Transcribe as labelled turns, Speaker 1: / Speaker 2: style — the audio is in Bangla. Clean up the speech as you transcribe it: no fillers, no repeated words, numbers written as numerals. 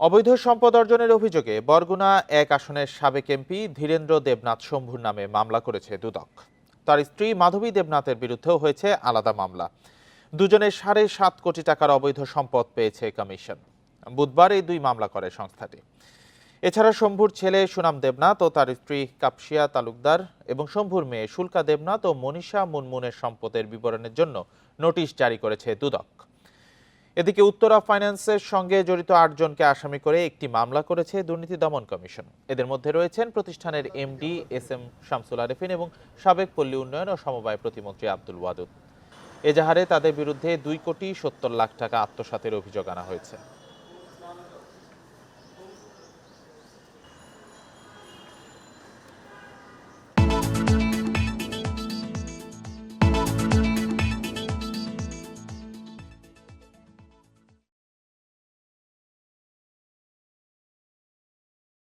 Speaker 1: অবৈধ সম্পদ অর্জনের অভিযোগে বরগুনা এক আসনের সাবেক এমপি ধীরেন্দ্র দেবনাথ শম্ভুর নামে মামলা করেছে দুদক। তার স্ত্রী মাধবী দেবনাথের বিরুদ্ধেও হয়েছে আলাদা মামলা। দুজনের 7.5 কোটি টাকার অবৈধ সম্পদ পেয়েছে কমিশন। বুধবার এই দুই মামলা করে সংস্থাটি। এছাড়া শম্ভুর ছেলে সুনাম দেবনাথ ও তার স্ত্রী কাপসিয়া তালুকদার এবং শম্ভুর মেয়ে শুল্কা দেবনাথ ও মনীষা মুনমুনের সম্পদের বিবরণের জন্য নোটিশ জারি করেছে দুদক। এদিকে উত্তরা ফাইন্যান্সের সঙ্গে জড়িত 8 জনকে আসামি করে একটি মামলা করেছে দুর্নীতি দমন কমিশন। এদের মধ্যে রয়েছেন প্রতিষ্ঠানের MD S M Shamsul Arefin এবং সাবেক পল্লী উন্নয়ন ও সমবায় প্রতিমন্ত্রী আব্দুল ওয়াদুদ। এজাহারে তাদের বিরুদ্ধে 2 কোটি 70 লাখ টাকা আত্মসাতের অভিযোগ আনা হয়েছে।